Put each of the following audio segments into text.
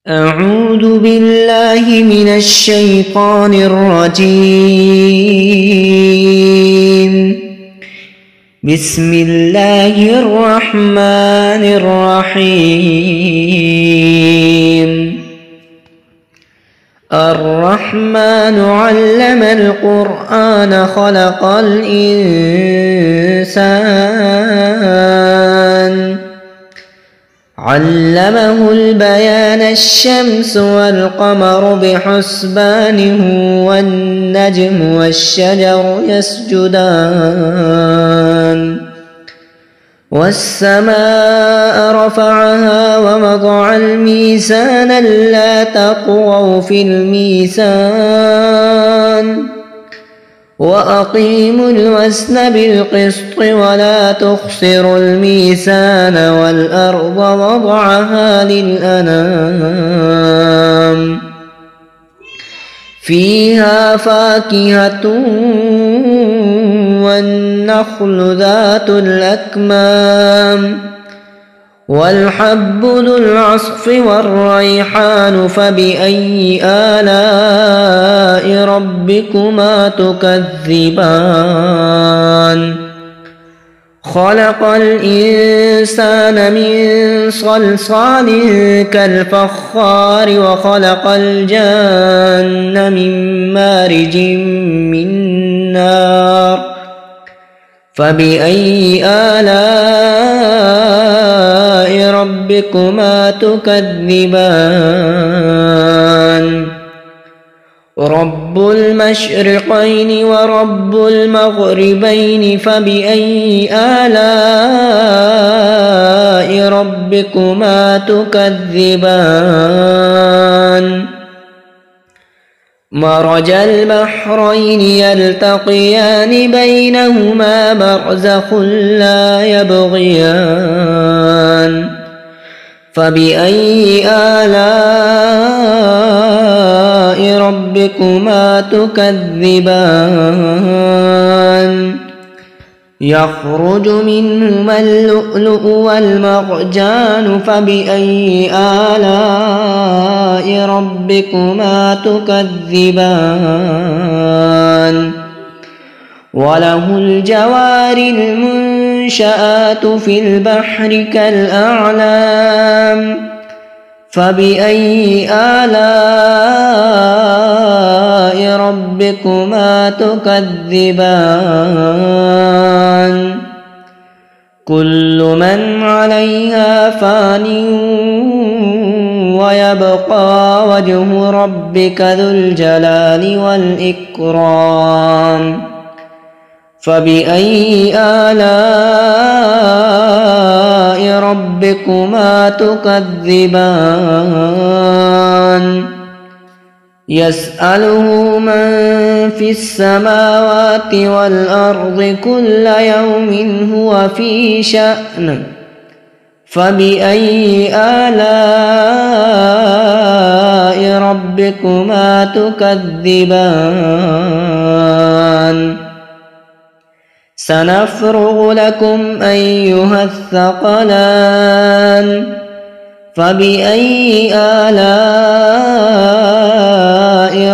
أعوذ بالله من الشيطان الرجيم. بسم الله الرحمن الرحيم. الرحمن علم القرآن خلق الإنسان علمه البيان الشمس والقمر بحسبان والنجم والشجر يسجدان والسماء رفعها ووضع الميزان ألا تطغوا في الميزان وأقيموا الوزن بالقسط ولا تخسروا الميزان والأرض وضعها للأنام فيها فاكهة والنخل ذات الأكمام والحب ذو العصف والريحان فبأي آلاء ربكما تكذبان خلق الإنسان من صلصال كالفخار وخلق الجن من مارج من نار فبأي آلاء ربكما تكذبان رب المشرقين ورب المغربين فبأي آلاء ربكما تكذبان مرج البحرين يلتقيان بينهما برزخ لا يبغيان فبأي آلاء ربكما تكذبان يخرج منهما اللؤلؤ والمرجان فبأي آلاء ربكما تكذبان وله الجوار المنشآت في البحر كالأعلام فبأي آلاء ربكما تكذبان كل من عليها فان ويبقى وجه ربك ذو الجلال والإكرام فبأي آلاء ربكما تكذبان يسأله من في السماوات والأرض كل يوم هو في شأن فبأي آلاء ربكما تكذبان سنفرغ لكم أيها الثقلان فبأي آلاء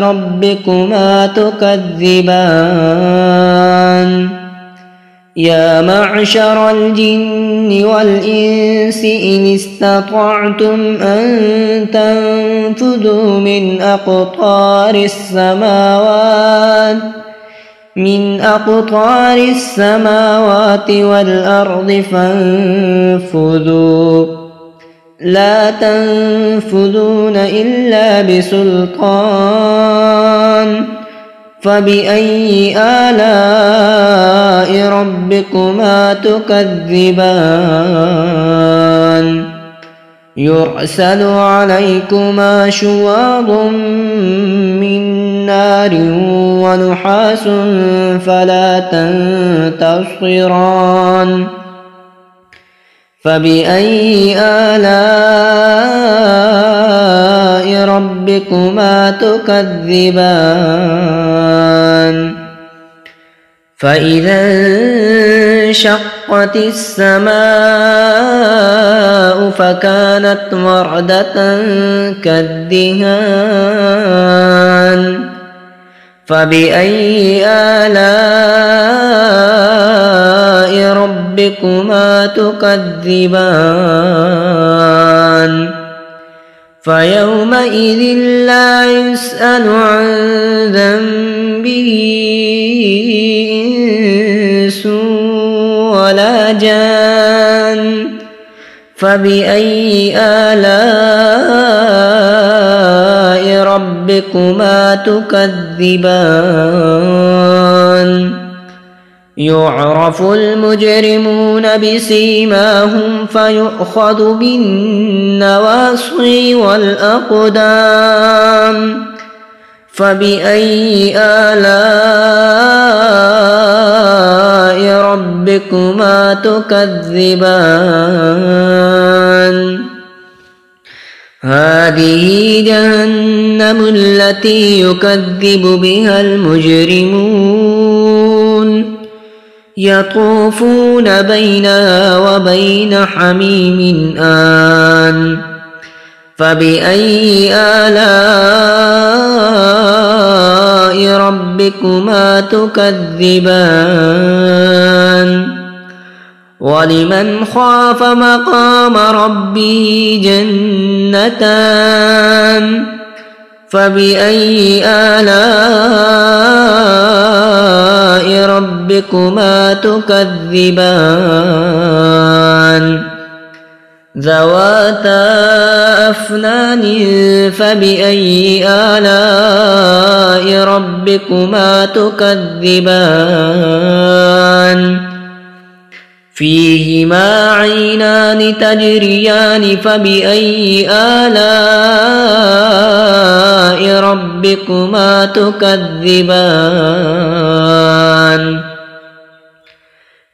ربكما تكذبان يا معشر الجن والإنس إن استطعتم أن تنفذوا من أقطار السماوات والأرض فانفذوا لا تنفذون إلا بسلطان فبأي آلاء ربكما تكذبان يرسل عليكما شواظ من نار ونحاس فلا تنتصران فبأي آلاء ربكما تكذبان فإذا وانشقت السماء فكانت وردة كالدهان فبأي آلاء ربكما تكذبان فيومئذ لا يسأل عن ذنبه إنس ولا جان فبأي آلاء ربكما تكذبان يعرف المجرمون بسيماهم فيؤخذ بالنواصي والأقدام فبأي آلاء ربكما تكذبان هذه جهنم التي يكذب بها المجرمون يطوفون بينها وبين حميم آن فبأي آلاء ربكما تكذبان ولمن خاف مقام ربه جنتان فبأي آلاء ربكما تكذبان ذواتا أفنان فبأي آلاء ربكما تكذبان فيهما عينان تجريان فبأي آلاء ربكما تكذبان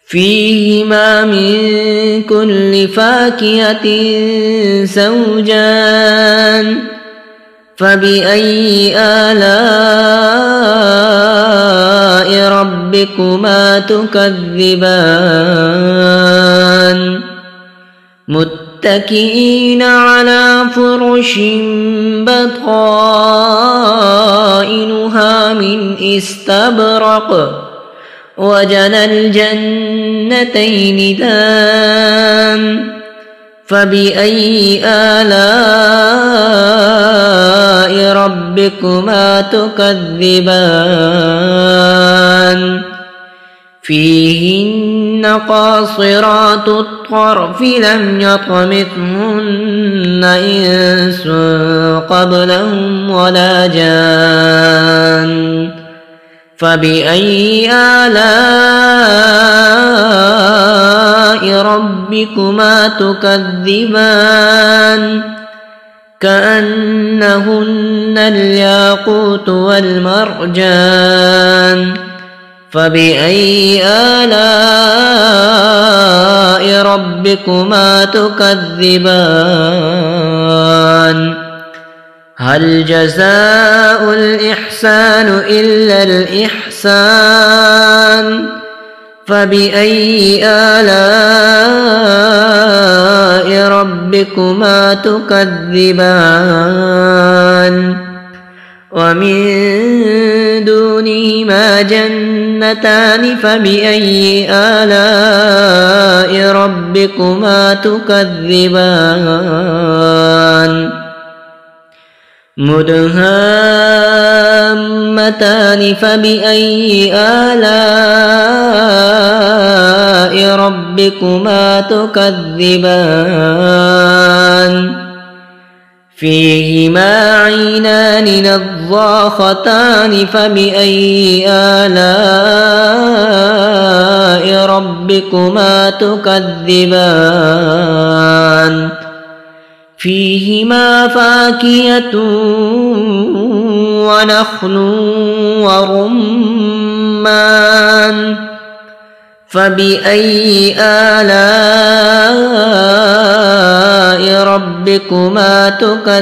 فيهما من كل فاكهة زوجان فبأي آلاء ربكما تكذبان متكئين على فرش بطائنها من استبرق وجنى الجنتين دان فبأي آلاء ربكما تكذبان فيهن قاصرات الطرف لم يطمثهن إنس قبلهم ولا جان فبأي آلاء ربكما تكذبان كأنهن الياقوت والمرجان فبأي آلاء ربكما تكذبان هل جزاء الإحسان إلا الإحسان فبأي آلاء ربكما تكذبان ومن دونهما جنتان فبأي آلاء ربكما تكذبان مدهامتان فبأي آلاء ربكما تكذبان فيهما عينان نضاختان فبأي آلاء ربكما تكذبان فيهما فاكهة ونخل ورمان فبأي آلاء ربكما تكذبان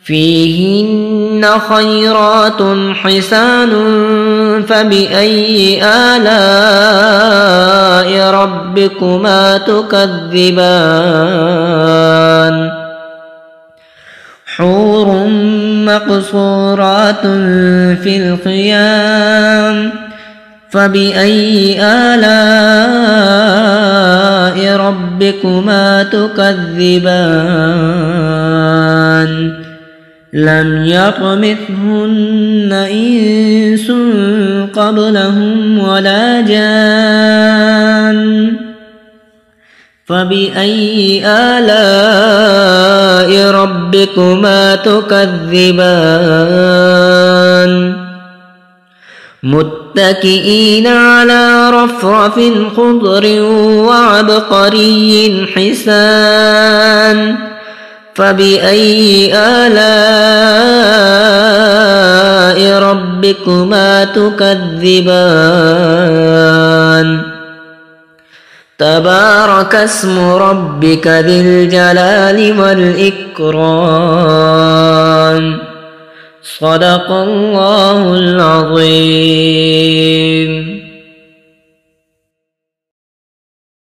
فيهن خيرات حسان فبأي آلاء ربكما تكذبان حور مقصورات في الخيام فبأي آلاء ربكما تكذبان لم يطمثهن إنس قبلهم ولا جان فبأي آلاء ربكما تكذبان متكئين على رفرف خضر وعبقري حسان فبأي آلاء ربكما تكذبان تبارك اسم ربك ذي الجلال والإكرام صدق الله العظيم.